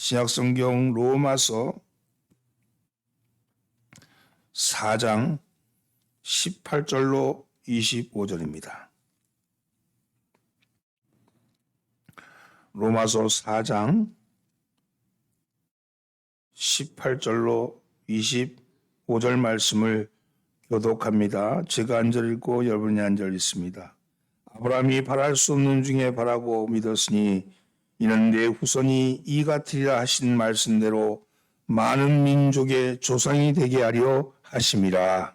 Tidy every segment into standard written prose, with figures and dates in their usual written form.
신약성경 로마서 4장 18절로 25절입니다. 로마서 4장 18절로 25절 말씀을 교독합니다. 제가 한 절 읽고 여러분이 한 절 읽습니다. 아브라함이 바랄 수 없는 중에 바라고 믿었으니 이는 내 후손이 이 같으리라 하신 말씀대로 많은 민족의 조상이 되게 하려 하심이라.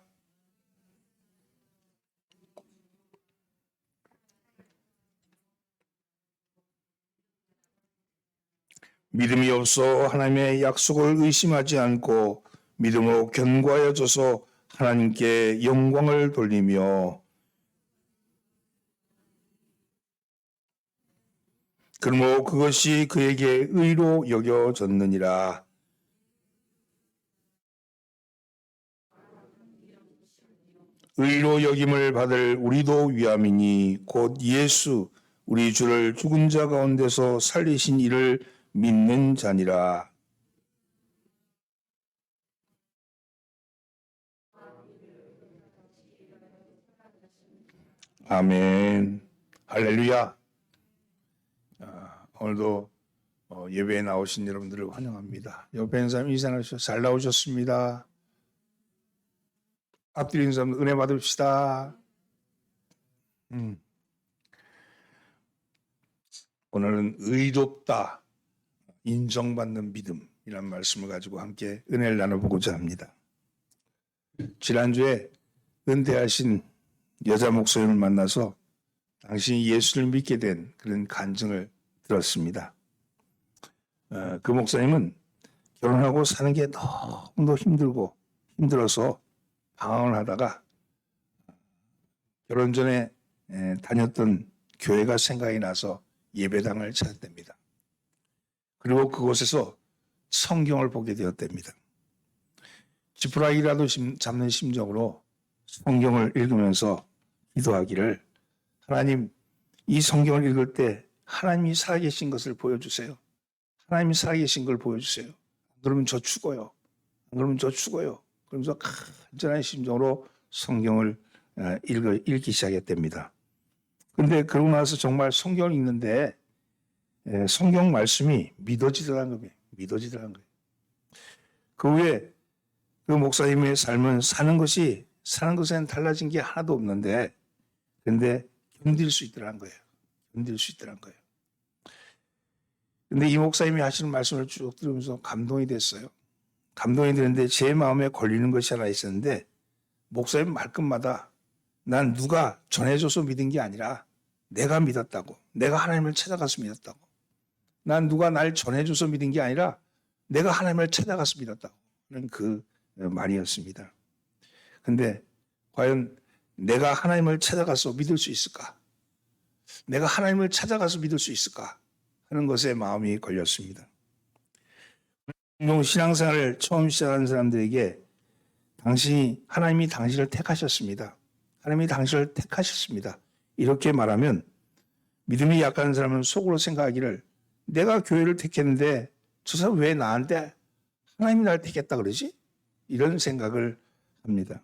믿음이 없어 하나님의 약속을 의심하지 않고 믿음으로 견고하여져서 하나님께 영광을 돌리며 그러므로 그것이 그에게 의로 여겨졌느니라. 의로 여김을 받을 우리도 위함이니 곧 예수 우리 주를 죽은 자 가운데서 살리신 이를 믿는 자니라. 아멘. 할렐루야. 오늘도 예배에 나오신 여러분들을 환영합니다. 옆에 있는 사람 인사하셔서 잘 나오셨습니다. 앞뒤로 있는 사람 은혜 받읍시다. 오늘은 의롭다, 인정받는 믿음이란 말씀을 가지고 함께 은혜를 나눠보고자 합니다. 지난주에 은퇴하신 여자 목사님을 만나서 당신이 예수를 믿게 된 그런 간증을 들었습니다. 그 목사님은 결혼하고 사는 게 너무 힘들고 힘들어서 방황을 하다가 결혼 전에 다녔던 교회가 생각이 나서 예배당을 찾았답니다. 그리고 그곳에서 성경을 보게 되었답니다. 지푸라기라도 잡는 심정으로 성경을 읽으면서 기도하기를, 하나님, 이 성경을 읽을 때 하나님이 살아계신 것을 보여주세요. 하나님이 살아계신 걸 보여주세요. 안 그러면 저 죽어요. 안 그러면 저 죽어요. 그러면서 간절한 심정으로 성경을 읽기 시작했답니다. 그런데 그러고 나서 정말 성경을 읽는데 성경 말씀이 믿어지더라는 거예요. 믿어지더라는 거예요. 그 후에 그 목사님의 삶은 사는 것에는 달라진 게 하나도 없는데, 그런데 견딜 수 있더라는 거예요. 견딜 수 있더라는 거예요. 근데 이 목사님이 하시는 말씀을 쭉 들으면서 감동이 됐어요. 감동이 되는데 제 마음에 걸리는 것이 하나 있었는데, 목사님 말끝마다 난 누가 전해줘서 믿은 게 아니라 내가 믿었다고, 내가 하나님을 찾아가서 믿었다고, 난 누가 날 전해줘서 믿은 게 아니라 내가 하나님을 찾아가서 믿었다고 하는 그 말이었습니다. 근데 과연 내가 하나님을 찾아가서 믿을 수 있을까? 내가 하나님을 찾아가서 믿을 수 있을까? 하는 것에 마음이 걸렸습니다. 신앙생활을 처음 시작하는 사람들에게 하나님이 당신을 택하셨습니다. 하나님이 당신을 택하셨습니다. 이렇게 말하면 믿음이 약한 사람은 속으로 생각하기를, 내가 교회를 택했는데 저 사람 왜 나한테 하나님이 날 택했다 그러지? 이런 생각을 합니다.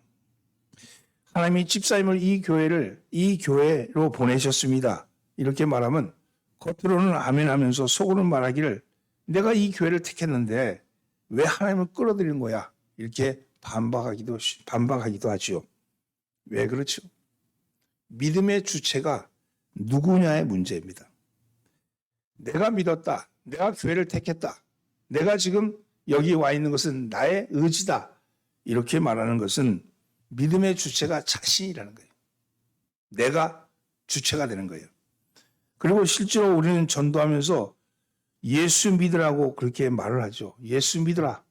하나님이 집사님을 이 교회로 보내셨습니다. 이렇게 말하면 겉으로는 아멘 하면서 속으로는 말하기를, 내가 이 교회를 택했는데 왜 하나님을 끌어들이는 거야? 이렇게 반박하기도 하지요. 왜 그렇죠? 믿음의 주체가 누구냐의 문제입니다. 내가 믿었다. 내가 교회를 택했다. 내가 지금 여기 와 있는 것은 나의 의지다. 이렇게 말하는 것은 믿음의 주체가 자신이라는 거예요. 내가 주체가 되는 거예요. 그리고 실제로 우리는 전도하면서 예수 믿으라고 그렇게 말을 하죠. 예수 믿으라.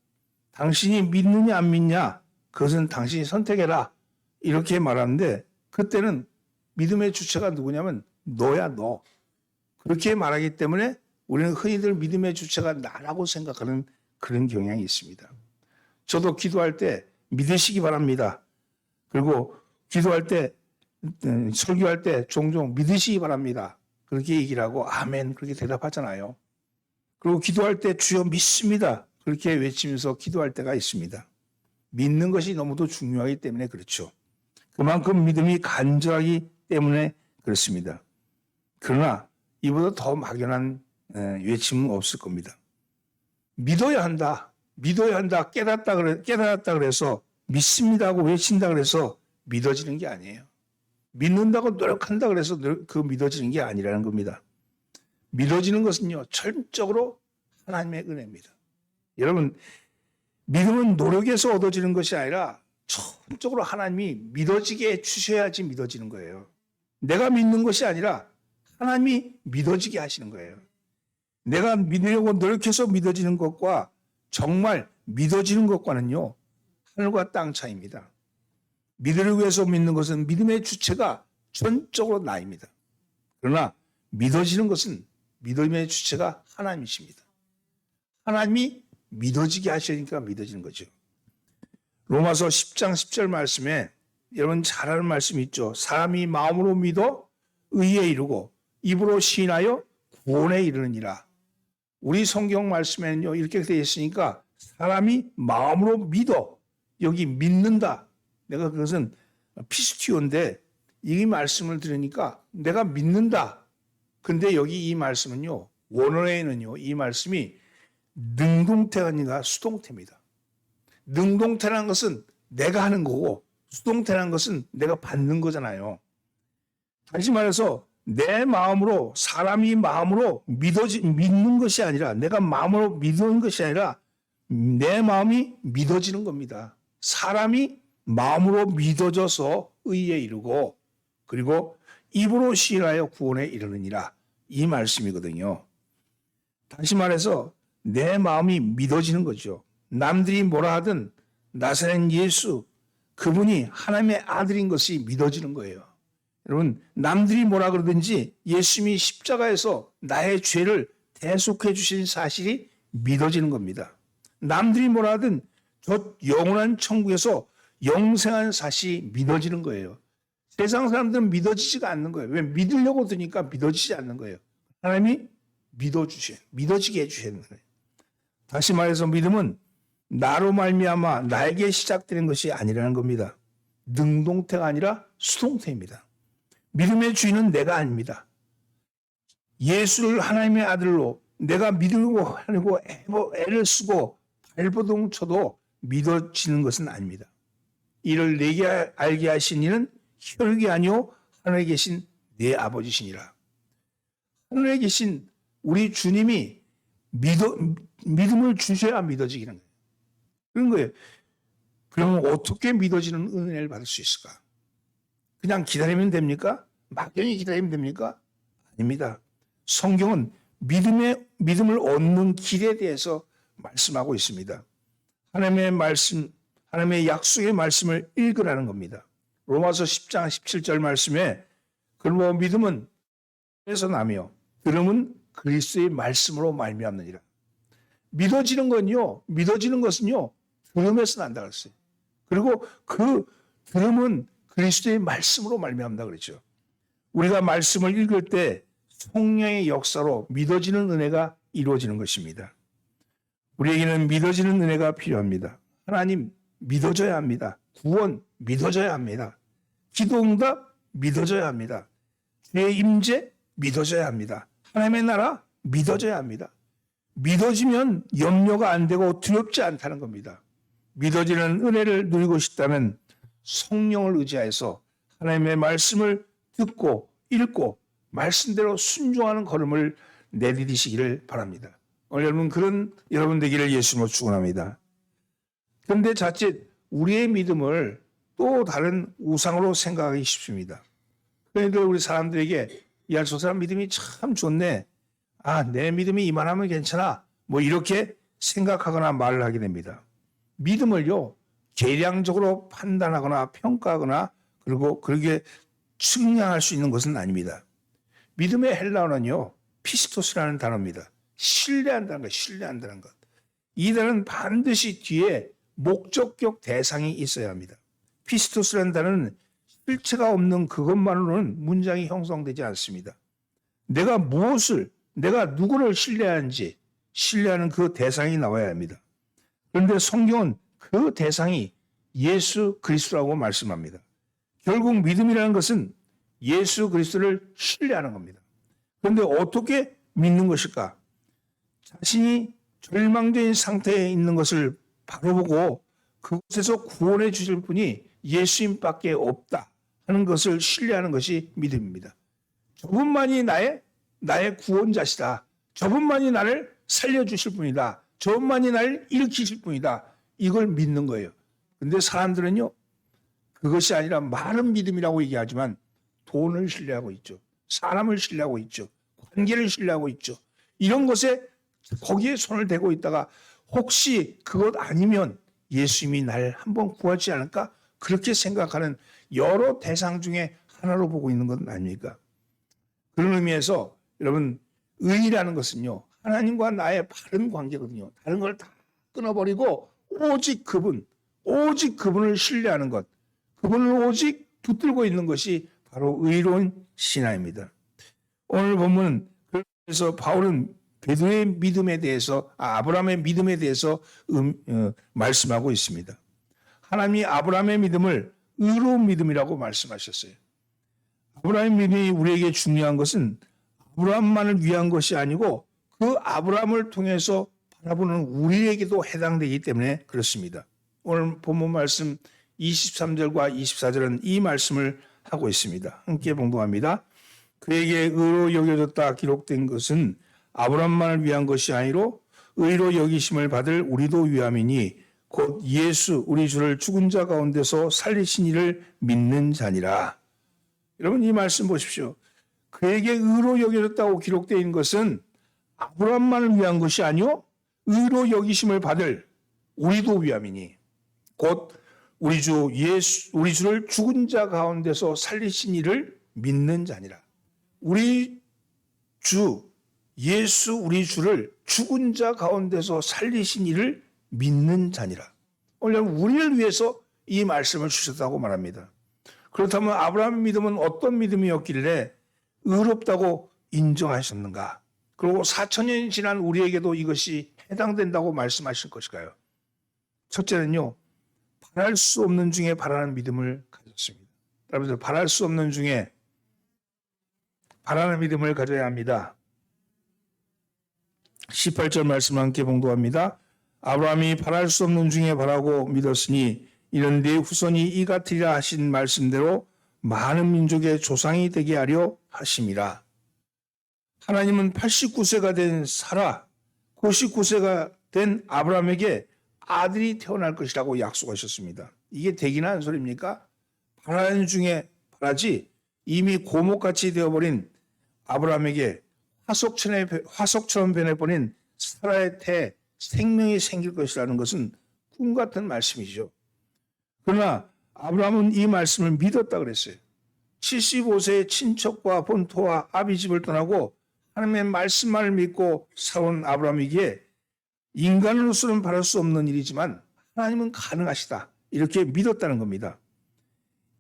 당신이 믿느냐 안 믿냐, 그것은 당신이 선택해라. 이렇게 말하는데, 그때는 믿음의 주체가 누구냐면 너야, 너. 그렇게 말하기 때문에 우리는 흔히들 믿음의 주체가 나라고 생각하는 그런 경향이 있습니다. 저도 기도할 때 믿으시기 바랍니다. 그리고 기도할 때, 설교할 때 종종 믿으시기 바랍니다. 그렇게 얘기를 하고 아멘 그렇게 대답하잖아요. 그리고 기도할 때 주여 믿습니다. 그렇게 외치면서 기도할 때가 있습니다. 믿는 것이 너무도 중요하기 때문에 그렇죠. 그만큼 믿음이 간절하기 때문에 그렇습니다. 그러나 이보다 더 막연한 외침은 없을 겁니다. 믿어야 한다. 믿어야 한다. 깨달았다 그래서 믿습니다 하고 외친다 그래서 믿어지는 게 아니에요. 믿는다고 노력한다 그래서 그 믿어지는 게 아니라는 겁니다. 믿어지는 것은요, 철저로 하나님의 은혜입니다. 여러분, 믿음은 노력에서 얻어지는 것이 아니라 전적으로 하나님이 믿어지게 해주셔야지 믿어지는 거예요. 내가 믿는 것이 아니라 하나님이 믿어지게 하시는 거예요. 내가 믿으려고 노력해서 믿어지는 것과 정말 믿어지는 것과는요, 하늘과 땅 차이입니다. 믿으려고 해서 믿는 것은 믿음의 주체가 전적으로 나입니다. 그러나 믿어지는 것은 믿음의 주체가 하나님이십니다. 하나님이 믿어지게 하시니까 믿어지는 거죠. 로마서 10장 10절 말씀에 여러분 잘 아는 말씀이 있죠. 사람이 마음으로 믿어 의에 이르고 입으로 시인하여 구원에 이르느니라. 우리 성경 말씀에는요 이렇게 되어 있으니까 사람이 마음으로 믿어, 여기 믿는다. 내가 그것은 피스티오인데 이 말씀을 들으니까 내가 믿는다. 근데 여기 이 말씀은요, 원어에는요 이 말씀이 능동태가 아니라 수동태입니다. 능동태라는 것은 내가 하는 거고 수동태라는 것은 내가 받는 거잖아요. 다시 말해서 내 마음으로, 사람이 마음으로 믿는 것이 아니라, 내가 마음으로 믿는 것이 아니라 내 마음이 믿어지는 겁니다. 사람이 마음으로 믿어져서 의에 이르고 그리고 입으로 시인하여 구원에 이르느니라, 이 말씀이거든요. 다시 말해서 내 마음이 믿어지는 거죠. 남들이 뭐라 하든 나사렛 예수, 그분이 하나님의 아들인 것이 믿어지는 거예요. 여러분, 남들이 뭐라 그러든지 예수님이 십자가에서 나의 죄를 대속해 주신 사실이 믿어지는 겁니다. 남들이 뭐라 하든 저 영원한 천국에서 영생한 사실이 믿어지는 거예요. 세상 사람들은 믿어지지가 않는 거예요. 왜? 믿으려고 드니까 믿어지지 않는 거예요. 하나님이 믿어지게 해주시는 거예요. 다시 말해서 믿음은 나로 말미암아 나에게 시작되는 것이 아니라는 겁니다. 능동태가 아니라 수동태입니다. 믿음의 주인은 내가 아닙니다. 예수를 하나님의 아들로 내가 믿으려고 하고 애를 쓰고 발버둥 쳐도 믿어지는 것은 아닙니다. 이를 내게 알게 하신 이는 혈육이 아니오 하늘에 계신 내 아버지시니라. 하늘에 계신 우리 주님이 믿음을 주셔야 믿어지기는 거예요. 그런 거예요. 그러면 어떻게 믿어지는 은혜를 받을 수 있을까? 그냥 기다리면 됩니까? 막연히 기다리면 됩니까? 아닙니다. 성경은 믿음을 얻는 길에 대해서 말씀하고 있습니다. 하나님의 말씀, 하나님의 약속의 말씀을 읽으라는 겁니다. 로마서 10장 17절 말씀에 그러므로 믿음은 에서 나며 들음은 그리스도의 말씀으로 말미암느니라. 믿어지는 것은요 들음에서 난다 그랬어요. 그리고 그 들음은 그리스도의 말씀으로 말미암다 그랬죠. 우리가 말씀을 읽을 때 성령의 역사로 믿어지는 은혜가 이루어지는 것입니다. 우리에게는 믿어지는 은혜가 필요합니다. 하나님 믿어져야 합니다. 구원 믿어져야 합니다. 기도응답 믿어져야 합니다. 주의 임재 믿어져야 합니다. 하나님의 나라 믿어져야 합니다. 믿어지면 염려가 안 되고 두렵지 않다는 겁니다. 믿어지는 은혜를 누리고 싶다면 성령을 의지해서 하나님의 말씀을 듣고 읽고 말씀대로 순종하는 걸음을 내디디시기를 바랍니다. 오늘 여러분 그런 여러분 되기를 예수님으로 축원합니다. 그런데 자칫 우리의 믿음을 또 다른 우상으로 생각하기 쉽습니다. 그런데 우리 사람들에게 야, 저 사람 믿음이 참 좋네. 아, 내 믿음이 이만하면 괜찮아. 뭐 이렇게 생각하거나 말을 하게 됩니다. 믿음을요 계량적으로 판단하거나 평가하거나 그리고 그렇게 측량할 수 있는 것은 아닙니다. 믿음의 헬라어는요 피스토스라는 단어입니다. 신뢰한다는 것, 신뢰한다는 것. 이 단어는 반드시 뒤에 목적격 대상이 있어야 합니다. 피스토스라는 단어는 실체가 없는 그것만으로는 문장이 형성되지 않습니다. 내가 누구를 신뢰하는지, 신뢰하는 그 대상이 나와야 합니다. 그런데 성경은 그 대상이 예수 그리스도라고 말씀합니다. 결국 믿음이라는 것은 예수 그리스도를 신뢰하는 겁니다. 그런데 어떻게 믿는 것일까? 자신이 절망적인 상태에 있는 것을 바로 보고 그곳에서 구원해 주실 분이 예수님밖에 없다 하는 것을 신뢰하는 것이 믿음입니다. 저분만이 나의 구원자시다. 저분만이 나를 살려주실 분이다. 저분만이 나를 일으키실 분이다. 이걸 믿는 거예요. 근데 사람들은요, 그것이 아니라 많은 믿음이라고 얘기하지만 돈을 신뢰하고 있죠. 사람을 신뢰하고 있죠. 관계를 신뢰하고 있죠. 이런 것에 거기에 손을 대고 있다가 혹시 그것 아니면 예수님이 날 한번 구하지 않을까? 그렇게 생각하는 여러 대상 중에 하나로 보고 있는 것 아닙니까? 그런 의미에서 여러분, 의라는 것은요, 하나님과 나의 바른 관계거든요. 다른 걸 다 끊어버리고 오직 그분을 신뢰하는 것, 그분을 오직 붙들고 있는 것이 바로 의로운 신앙입니다. 오늘 본문은 그래서 바울은 베드로의 믿음에 대해서, 아브라함의 믿음에 대해서 말씀하고 있습니다. 하나님이 아브라함의 믿음을 의로운 믿음이라고 말씀하셨어요. 아브라함의 믿음이 우리에게 중요한 것은 아브라함만을 위한 것이 아니고 그 아브라함을 통해서 바라보는 우리에게도 해당되기 때문에 그렇습니다. 오늘 본문 말씀 23절과 24절은 이 말씀을 하고 있습니다. 함께 봉독합니다. 그에게 의로 여겨졌다 기록된 것은 아브라함만을 위한 것이 아니로 의로 여기심을 받을 우리도 위함이니 곧 예수 우리 주를 죽은 자 가운데서 살리신 이를 믿는 자니라. 여러분 이 말씀 보십시오. 그에게 의로 여겨졌다고 기록되어 있는 것은 아브라함만을 위한 것이 아니요 의로 여기심을 받을 우리도 위함이니 곧 우리 주 예수 우리 주를 죽은 자 가운데서 살리신 이를 믿는 자니라. 우리 주 예수 우리 주를 죽은 자 가운데서 살리신 이를 믿는 자니라. 오늘 우리를 위해서 이 말씀을 주셨다고 말합니다. 그렇다면 아브라함의 믿음은 어떤 믿음이었길래 의롭다고 인정하셨는가? 그리고 4,000년이 지난 우리에게도 이것이 해당된다고 말씀하실 것일까요? 첫째는요, 바랄 수 없는 중에 바라는 믿음을 가졌습니다. 여러분들 바랄 수 없는 중에 바라는 믿음을 가져야 합니다. 18절 말씀 함께 봉독합니다. 아브라함이 바랄 수 없는 중에 바라고 믿었으니 이는 네 후손이 이 같으리라 하신 말씀대로 많은 민족의 조상이 되게 하려 하심이라. 하나님은 89세가 된 사라, 99세가 된 아브라함에게 아들이 태어날 것이라고 약속하셨습니다. 이게 되기나 한 소리입니까? 바라는 중에 바라지 이미 고목같이 되어버린 아브라함에게 화석처럼 변해버린 사라의 태 생명이 생길 것이라는 것은 꿈 같은 말씀이죠. 그러나 아브라함은 이 말씀을 믿었다 그랬어요. 75세의 친척과 본토와 아비 집을 떠나고 하나님의 말씀만을 믿고 살아온 아브라함이기에 인간으로서는 바랄 수 없는 일이지만 하나님은 가능하시다. 이렇게 믿었다는 겁니다.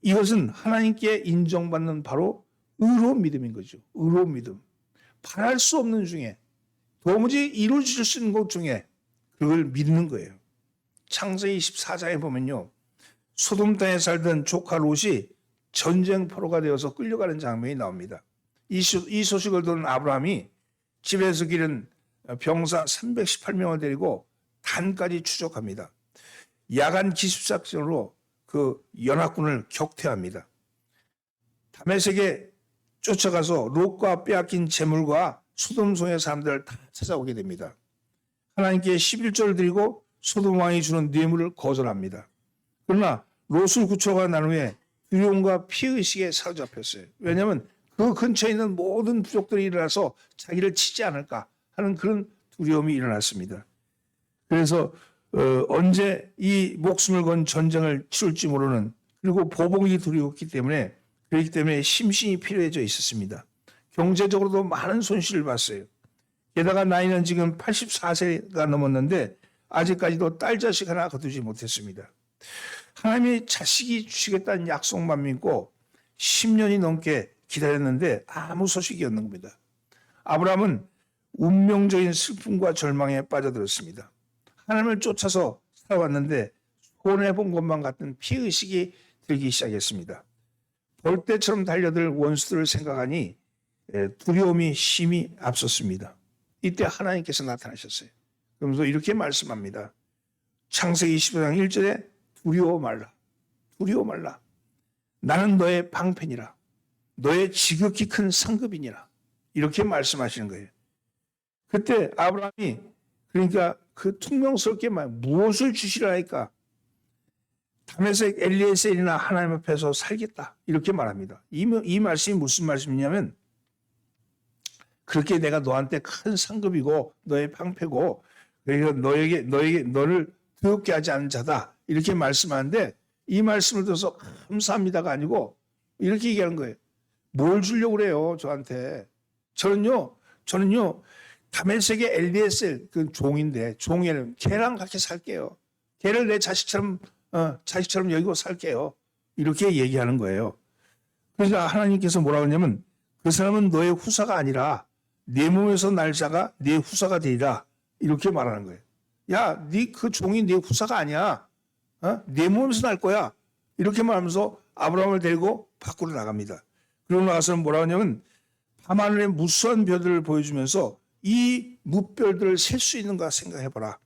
이것은 하나님께 인정받는 바로 의로운 믿음인 거죠. 의로운 믿음. 바랄 수 없는 중에 도무지 이루어질 수 있는 것 중에 그걸 믿는 거예요. 창세기 24장에 보면요. 소돔 땅에 살던 조카 롯이 전쟁포로가 되어서 끌려가는 장면이 나옵니다. 이 소식을 들은 아브라함이 집에서 기른 병사 318명을 데리고 단까지 추적합니다. 야간 기습작전으로 그 연합군을 격퇴합니다. 다메섹에 쫓아가서 롯과 빼앗긴 재물과 소돔성의 사람들을 다 찾아오게 됩니다. 하나님께 11조를 드리고 소돔 왕이 주는 뇌물을 거절합니다. 그러나 롯을 구출하고 난 후에 두려움과 피의식에 사로잡혔어요. 왜냐하면 그 근처에 있는 모든 부족들이 일어나서 자기를 치지 않을까 하는 그런 두려움이 일어났습니다. 그래서 언제 이 목숨을 건 전쟁을 치룰지 모르는 그리고 보복이 두려웠기 때문에 그렇기 때문에 심신이 필요해져 있었습니다. 경제적으로도 많은 손실을 봤어요. 게다가 나이는 지금 84세가 넘었는데 아직까지도 딸 자식 하나 거두지 못했습니다. 하나님이 자식이 주시겠다는 약속만 믿고 10년이 넘게 기다렸는데 아무 소식이 없는 겁니다. 아브라함은 운명적인 슬픔과 절망에 빠져들었습니다. 하나님을 쫓아서 살아왔는데 손해본 것만 같은 피의식이 들기 시작했습니다. 벌떼처럼 달려들 원수들을 생각하니 두려움이 심히 앞섰습니다. 이때 하나님께서 나타나셨어요. 그러면서 이렇게 말씀합니다. 창세기 15장 1절에 두려워 말라. 두려워 말라. 나는 너의 방편이라. 너의 지극히 큰 상급이니라. 이렇게 말씀하시는 거예요. 그때 아브라함이 그러니까 그 퉁명스럽게 무엇을 주시라 하니까 다메섹 엘리에셀이나 하나님 앞에서 살겠다. 이렇게 말합니다. 이 말씀이 무슨 말씀이냐면 그렇게 내가 너한테 큰 상급이고 너의 방패고 그래서 너를 더럽게 하지 않은 자다. 이렇게 말씀하는데 이 말씀을 들어서 감사합니다가 아니고 이렇게 얘기하는 거예요. 뭘 주려고 그래요, 저한테. 저는요, 다메섹의 엘리에셀 그 종인데 종에는 걔랑 같이 살게요. 걔를 내 자식처럼 여기고 살게요. 이렇게 얘기하는 거예요. 그래서 하나님께서 뭐라고 하냐면 그 사람은 너의 후사가 아니라 내 몸에서 날 자가 내 후사가 되리라. 이렇게 말하는 거예요. 야, 그 종이 내 후사가 아니야. 내 몸에서 날 거야. 이렇게 말하면서 아브라함을 데리고 밖으로 나갑니다. 그러고 나서는 뭐라고 하냐면 밤하늘의 무수한 별들을 보여주면서 이 무별들을 셀 수 있는가 생각해봐라.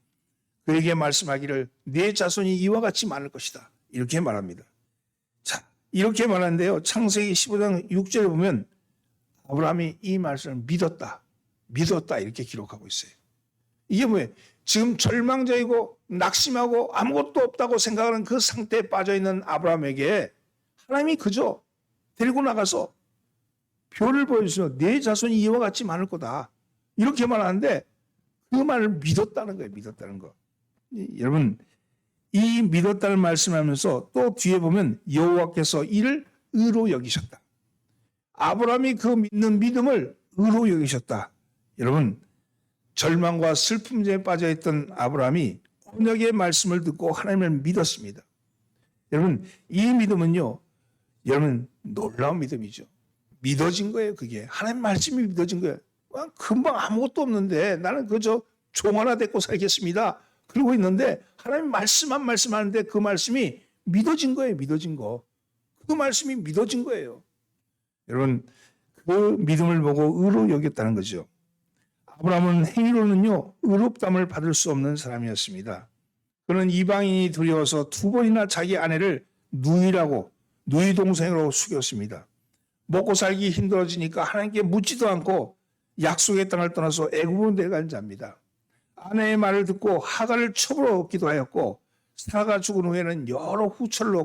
그에게 말씀하기를 내 자손이 이와 같이 많을 것이다. 이렇게 말합니다. 자, 이렇게 말하는데요. 창세기 15장 6절에 보면 아브라함이 이 말씀을 믿었다 이렇게 기록하고 있어요. 이게 뭐예요? 지금 절망적이고 낙심하고 아무것도 없다고 생각하는 그 상태에 빠져있는 아브라함에게 하나님이 그저 데리고 나가서 별을 보여주셔서 내 자손이 이와 같이 많을 거다. 이렇게 말하는데 그 말을 믿었다는 거예요. 믿었다는 거. 여러분 이 믿었다는 말씀하면서 또 뒤에 보면 여호와께서 이를 의로 여기셨다. 아브라함이 그 믿는 믿음을 의로 여기셨다. 여러분 절망과 슬픔에 빠져있던 아브라함이 언약의 말씀을 듣고 하나님을 믿었습니다. 여러분 이 믿음은요. 여러분 놀라운 믿음이죠. 믿어진 거예요. 그게 하나님 말씀이 믿어진 거예요. 금방 아무것도 없는데 나는 그저 종 하나 데리고 살겠습니다. 그러고 있는데 하나님 말씀만 말씀하는데 그 말씀이 믿어진 거예요. 믿어진 거. 그 말씀이 믿어진 거예요. 여러분 그 믿음을 보고 의로 여겼다는 거죠. 아브라함은 행위로는요. 의롭담을 받을 수 없는 사람이었습니다. 그는 이방인이 두려워서 두 번이나 자기 아내를 누이 동생으로 숙였습니다. 먹고 살기 힘들어지니까 하나님께 묻지도 않고 약속의 땅을 떠나서 애굽으로 내려간 자입니다. 아내의 말을 듣고 하갈을 첩으로 얻기도 하였고 사라가 죽은 후에는 여러 후처를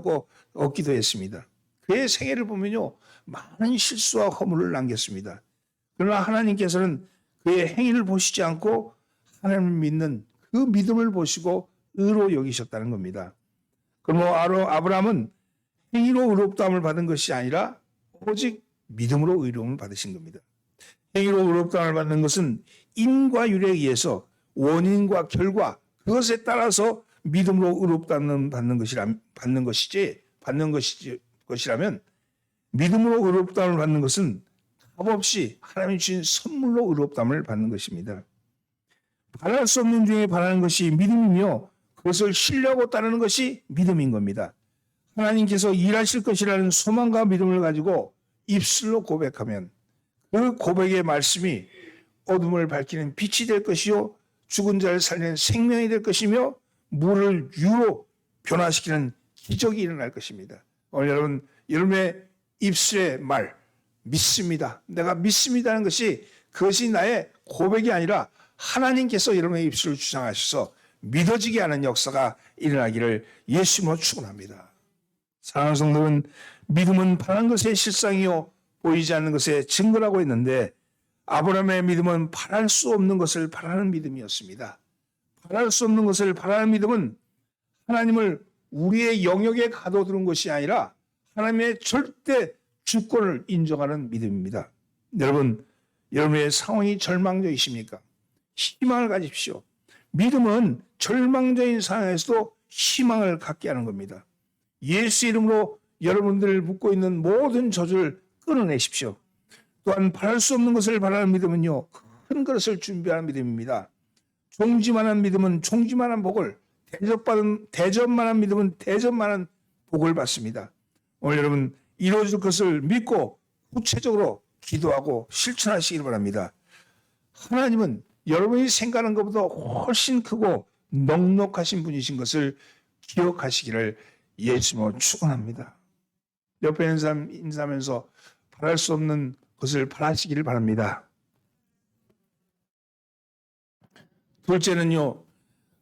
얻기도 했습니다. 그의 생애를 보면요. 많은 실수와 허물을 남겼습니다. 그러나 하나님께서는 그의 행위를 보시지 않고 하나님을 믿는 그 믿음을 보시고 의로 여기셨다는 겁니다. 그러므로 아브라함은 행위로 의롭다함을 받은 것이 아니라 오직 믿음으로 의로움을 받으신 겁니다. 행위로 의롭다함을 받는 것은 인과 율에 의해서 원인과 결과 그것에 따라서 믿음으로 의롭다함을 받는 것이라면 믿음으로 의롭다함을 받는 것은 값없이 하나님이 주신 선물로 의롭다함을 받는 것입니다. 바랄 수 없는 중에 바라는 것이 믿음이며 그것을 신뢰하고 따르는 것이 믿음인 겁니다. 하나님께서 일하실 것이라는 소망과 믿음을 가지고 입술로 고백하면 그 고백의 말씀이 어둠을 밝히는 빛이 될 것이요 죽은 자를 살리는 생명이 될 것이며 물을 유로 변화시키는 기적이 일어날 것입니다. 오늘 여러분의 입술의 말 믿습니다. 내가 믿습니다는 것이 그것이 나의 고백이 아니라 하나님께서 여러분의 입술을 주장하셔서 믿어지게 하는 역사가 일어나기를 예수님으로 축원합니다. 사랑하는 성도는 믿음은 바라는 것의 실상이요 보이지 않는 것의 증거라고 했는데 아브라함의 믿음은 바랄 수 없는 것을 바라는 믿음이었습니다. 바랄 수 없는 것을 바라는 믿음은 하나님을 우리의 영역에 가둬두는 것이 아니라 하나님의 절대 주권을 인정하는 믿음입니다. 여러분의 상황이 절망적이십니까? 희망을 가지십시오. 믿음은 절망적인 상황에서도 희망을 갖게 하는 겁니다. 예수 이름으로 여러분들을 묶고 있는 모든 저주를 끊어내십시오. 또한 바랄 수 없는 것을 바라는 믿음은요. 큰 그릇을 준비하는 믿음입니다. 종지만한 믿음은 종지만한 복을, 대접만한 믿음은 대접만한 복을 받습니다. 오늘 여러분 이루어질 것을 믿고 구체적으로 기도하고 실천하시길 바랍니다. 하나님은 여러분이 생각하는 것보다 훨씬 크고 넉넉하신 분이신 것을 기억하시기를 예수님으로 축원합니다. 옆에 있는 사람 인사하면서 바랄 수 없는 것을 바라시기를 바랍니다. 둘째는요,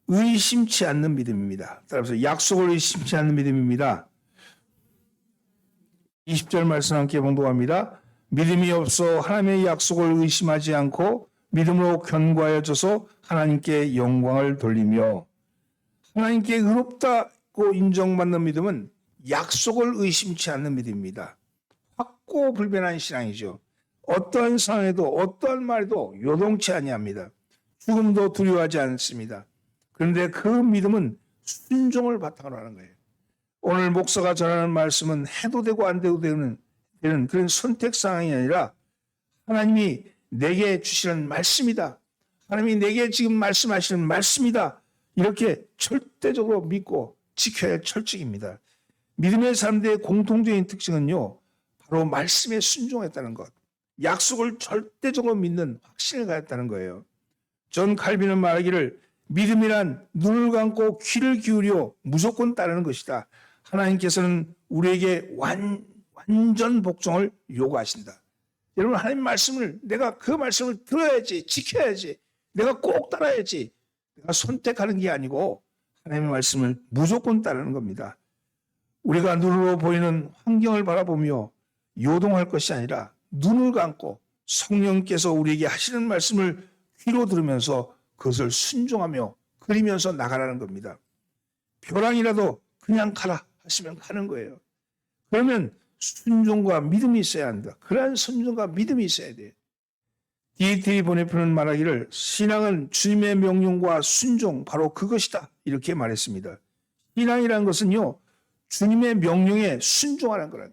의심치 않는 믿음입니다. 따라서 약속을 의심치 않는 믿음입니다. 20절 말씀 함께 봉독합니다. 믿음이 없어 하나님의 약속을 의심하지 않고 믿음으로 견고하여져서 하나님께 영광을 돌리며, 하나님께 의롭다고 인정받는 믿음은 약속을 의심치 않는 믿음입니다. 확고불변한 신앙이죠. 어떠한 상황에도 어떠한 말에도 요동치 아니합니다. 죽음도 두려워하지 않습니다. 그런데 그 믿음은 순종을 바탕으로 하는 거예요. 오늘 목사가 전하는 말씀은 해도 되고 안 돼도 되는 그런 선택 상황이 아니라 하나님이 내게 주시는 말씀이다. 하나님이 내게 지금 말씀하시는 말씀이다. 이렇게 절대적으로 믿고 지켜야 할 철칙입니다. 믿음의 사람들의 공통적인 특징은요, 바로 말씀에 순종했다는 것, 약속을 절대적으로 믿는 확신을 가졌다는 거예요. 존 칼빈은 말하기를 믿음이란 눈을 감고 귀를 기울여 무조건 따르는 것이다. 하나님께서는 우리에게 완전 복종을 요구하신다. 여러분, 하나님 말씀을 내가 그 말씀을 들어야지, 지켜야지, 내가 꼭 따라야지, 내가 선택하는 게 아니고 하나님의 말씀을 무조건 따르는 겁니다. 우리가 눈으로 보이는 환경을 바라보며 요동할 것이 아니라 눈을 감고 성령께서 우리에게 하시는 말씀을 귀로 들으면서 그것을 순종하며 그리면서 나가라는 겁니다. 벼랑이라도 그냥 가라 하시면 가는 거예요. 그러면 순종과 믿음이 있어야 한다. 그러한 순종과 믿음이 있어야 돼요. D.T. 보네프는 말하기를 신앙은 주님의 명령과 순종, 바로 그것이다. 이렇게 말했습니다. 신앙이라는 것은요, 주님의 명령에 순종하는 거라.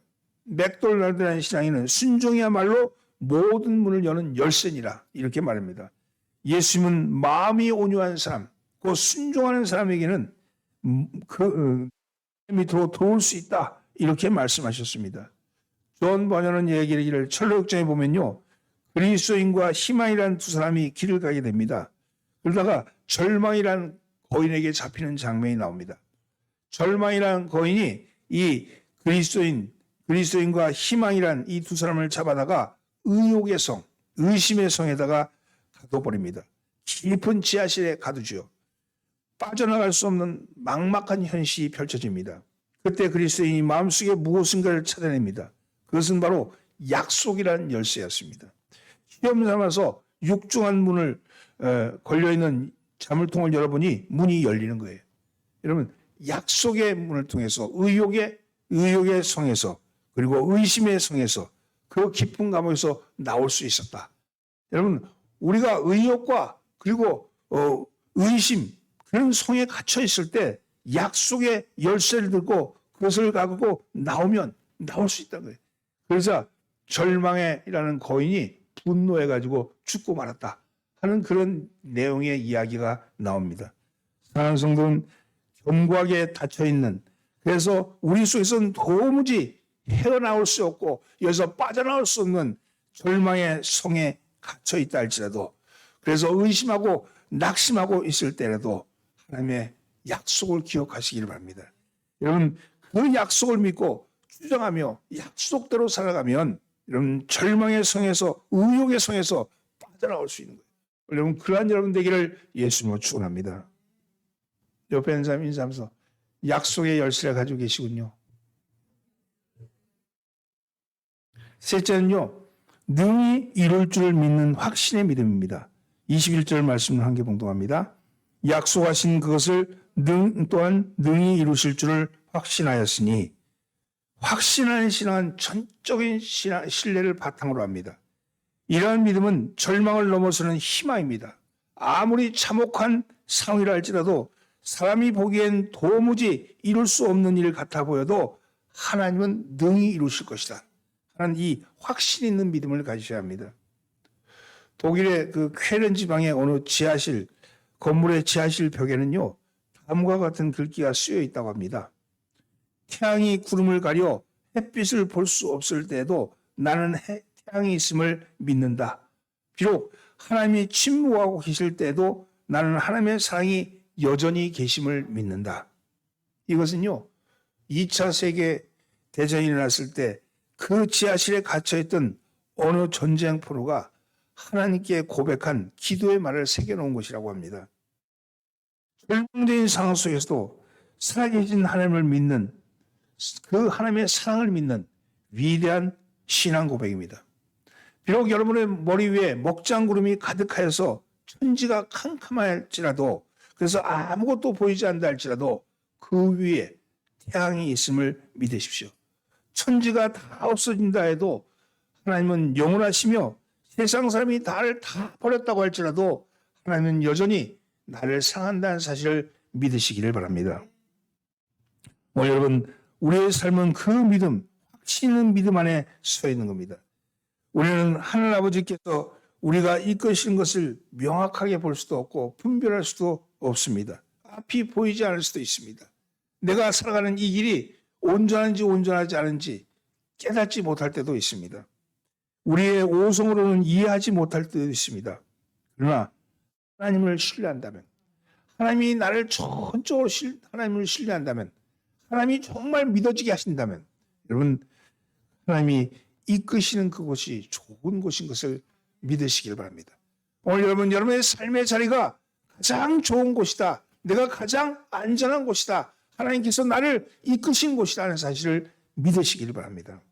맥돌날드라는 신앙인은 순종이야말로 모든 문을 여는 열쇠니라 이렇게 말합니다. 예수님은 마음이 온유한 사람, 그 순종하는 사람에게는 그 밑으로 들어올 수 있다 이렇게 말씀하셨습니다. 존 버녀는 얘기를 철로역정에 보면요, 그리스도인과 희망이라는 두 사람이 길을 가게 됩니다. 그러다가 절망이라는 거인에게 잡히는 장면이 나옵니다. 절망이라는 거인이 이 그리스도인과 희망이란 이 두 사람을 잡아다가 의욕의 성, 의심의 성에다가 가둬버립니다. 깊은 지하실에 가두죠. 빠져나갈 수 없는 막막한 현실이 펼쳐집니다. 그때 그리스도인이 마음속에 무엇인가를 찾아냅니다. 그것은 바로 약속이라는 열쇠였습니다. 시험 삼아서 육중한 문을 걸려있는 자물통을 열어보니 문이 열리는 거예요. 여러분, 약속의 문을 통해서 의욕의 성에서 그리고 의심의 성에서 그 깊은 감옥에서 나올 수 있었다. 여러분, 우리가 의욕과 그리고 의심 그런 성에 갇혀 있을 때 약속의 열쇠를 들고 그것을 가지고 나오면 나올 수 있다는 거예요. 그래서 절망이라는 거인이 분노해가지고 죽고 말았다 하는 그런 내용의 이야기가 나옵니다. 사랑하는 성도는 견고하게 닫혀있는, 그래서 우리 속에서는 도무지 헤어나올 수 없고 여기서 빠져나올 수 없는 절망의 성에 갇혀있다 할지라도, 그래서 의심하고 낙심하고 있을 때라도 하나님의 약속을 기억하시길 바랍니다. 여러분, 그 약속을 믿고 주장하며 약속대로 살아가면 여러분 절망의 성에서, 의욕의 성에서 빠져나올 수 있는 거예요. 여러분, 그러한 여러분 되기를 예수님으로 축원합니다. 옆에 있는 사람 인사하면서 약속의 열쇠를 가지고 계시군요. 셋째는요, 능히 이룰 줄 믿는 확신의 믿음입니다. 21절 말씀을 함께 봉독합니다. 약속하신 그것을 또한 능히 이루실 줄을 확신하였으니, 확신하는 신앙은 전적인 신뢰를 바탕으로 합니다. 이러한 믿음은 절망을 넘어서는 희망입니다. 아무리 참혹한 상황이라 할지라도 사람이 보기엔 도무지 이룰 수 없는 일 같아 보여도 하나님은 능히 이루실 것이다 하는 이 확신 있는 믿음을 가지셔야 합니다. 독일의 그 쾰른 지방의 어느 지하실 건물의 지하실 벽에는요 다음과 같은 글귀가 쓰여 있다고 합니다. 태양이 구름을 가려 햇빛을 볼 수 없을 때에도 나는 태양이 있음을 믿는다. 비록 하나님이 침묵하고 계실 때에도 나는 하나님의 사랑이 여전히 계심을 믿는다. 이것은요 2차 세계 대전이 일어났을 때 그 지하실에 갇혀있던 어느 전쟁 포로가 하나님께 고백한 기도의 말을 새겨놓은 것이라고 합니다. 절망적인 상황 속에서도 살아계신 하나님을 믿는 그 하나님의 사랑을 믿는 위대한 신앙 고백입니다. 비록 여러분의 머리 위에 먹장구름이 가득하여서 천지가 캄캄할지라도 그래서 아무것도 보이지 않는다 할지라도 그 위에 태양이 있음을 믿으십시오. 천지가 다 없어진다 해도 하나님은 영원하시며 세상 사람이 나를 다 버렸다고 할지라도 하나님은 여전히 나를 사랑한다는 사실을 믿으시기를 바랍니다. 오늘 여러분 우리의 삶은 그 믿음, 확신 있는 믿음 안에 서 있는 겁니다. 우리는 하늘 아버지께서 우리가 이끄시는 것을 명확하게 볼 수도 없고 분별할 수도 없습니다. 앞이 보이지 않을 수도 있습니다. 내가 살아가는 이 길이 온전한지 온전하지 않은지 깨닫지 못할 때도 있습니다. 우리의 오성으로는 이해하지 못할 때도 있습니다. 그러나 하나님을 신뢰한다면, 하나님이 나를 전적으로 하나님을 신뢰한다면, 하나님이 정말 믿어지게 하신다면, 여러분 하나님이 이끄시는 그곳이 좋은 곳인 것을 믿으시길 바랍니다. 오늘 여러분의 삶의 자리가 가장 좋은 곳이다. 내가 가장 안전한 곳이다. 하나님께서 나를 이끄신 곳이라는 사실을 믿으시길 바랍니다.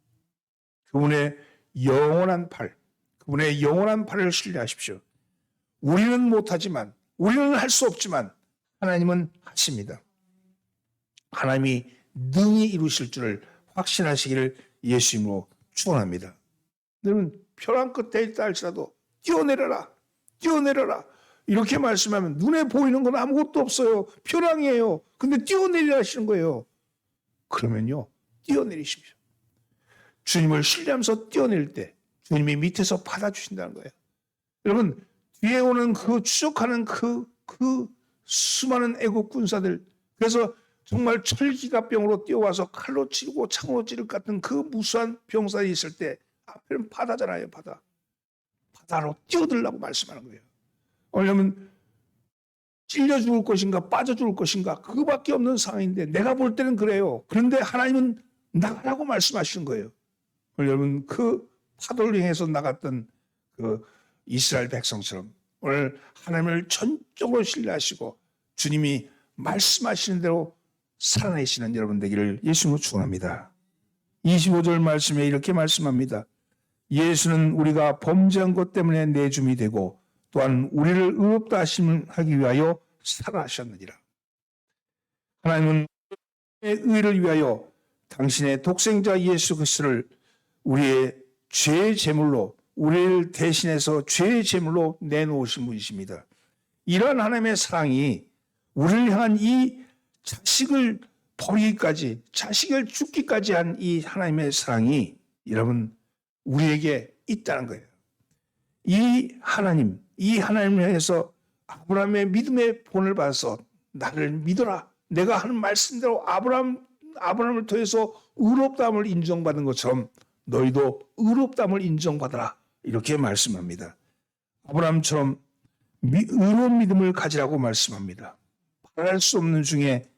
그분의 영원한 팔을 신뢰하십시오. 우리는 못하지만, 우리는 할 수 없지만 하나님은 하십니다. 하나님이 능히 이루실 줄을 확신하시기를 예수님으로 축원합니다. 여러분 벼랑 끝에 있다 할지라도 뛰어내려라. 이렇게 말씀하면 눈에 보이는 건 아무것도 없어요. 벼랑이에요. 근데 뛰어내리라 하시는 거예요. 그러면요 뛰어내리십시오. 주님을 신뢰하면서 뛰어낼 때 주님이 밑에서 받아주신다는 거예요. 여러분 뒤에 오는 그 추적하는 그 수많은 애국 군사들, 그래서 정말 철기갑병으로 뛰어와서 칼로 찌르고 창으로 찌를 것 같은 그 무수한 병사들이 있을 때 앞에는 바다잖아요. 바다로 뛰어들라고 말씀하는 거예요. 왜냐하면 찔려 죽을 것인가 빠져 죽을 것인가 그거밖에 없는 상황인데 내가 볼 때는 그래요. 그런데 하나님은 나가라고 말씀하시는 거예요. 여러분 그 파도를 향해서 나갔던 그 이스라엘 백성처럼 오늘 하나님을 전적으로 신뢰하시고 주님이 말씀하시는 대로 살아내시는 여러분 되기를 예수님으로 축원합니다. 25절 말씀에 이렇게 말씀합니다. 예수는 우리가 범죄한 것 때문에 내줌이 되고 또한 우리를 의롭다 하기 위하여 살아하셨느니라. 하나님은 의를 위하여 당신의 독생자 예수 그리스도를 우리의 죄의 제물로, 우리를 대신해서 죄의 제물로 내놓으신 분이십니다. 이러한 하나님의 사랑이 우리를 향한 이 자식을 버리기까지, 자식을 죽기까지 한 이 하나님의 사랑이 여러분 우리에게 있다는 거예요. 이 하나님을 향해서 아브라함의 믿음의 본을 받아서 나를 믿어라. 내가 하는 말씀대로 아브라함을 통해서 의롭다함을 인정받은 것처럼 너희도 의롭다함을 인정받아라. 이렇게 말씀합니다. 아브라함처럼 의로운 믿음을 가지라고 말씀합니다. 바랄 수 없는 중에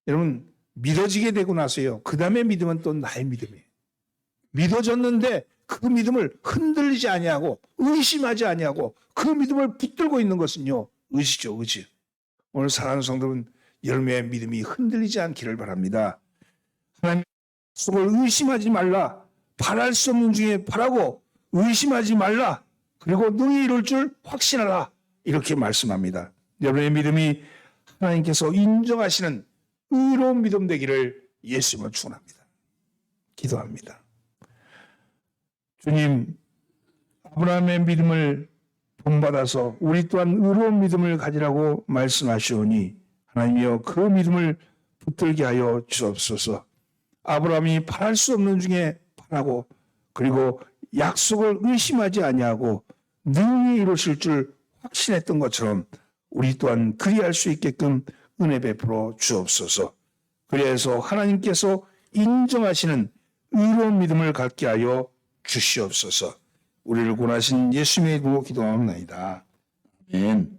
여러분 믿어지게 되고 나서요. 그 다음에 믿음은 또 나의 믿음이에요. 믿어졌는데 그 믿음을 흔들리지 아니하고 의심하지 아니하고 그 믿음을 붙들고 있는 것은요. 의지죠. 의지. 오늘 사랑하는 성도는 여러분의 믿음이 흔들리지 않기를 바랍니다. 하나님 속을 의심하지 말라. 바랄 수 없는 중에 바라고 의심하지 말라. 그리고 능히 이룰 줄 확신하라. 이렇게 말씀합니다. 여러분의 믿음이 하나님께서 인정하시는 의로운 믿음 되기를 예수님을 축원합니다. 기도합니다. 주님, 아브라함의 믿음을 본받아서 우리 또한 의로운 믿음을 가지라고 말씀하시오니 하나님이여 그 믿음을 붙들게 하여 주옵소서. 아브라함이 바랄 수 없는 중에 바라고 그리고 약속을 의심하지 아니하고 능히 이루실 줄 확신했던 것처럼 우리 또한 그리할 수 있게끔 은혜 베풀어 주옵소서. 그래서 하나님께서 인정하시는 의로운 믿음을 갖게 하여 주시옵소서. 우리를 구원하신 예수님의 이름으로 기도하옵나이다. 아멘.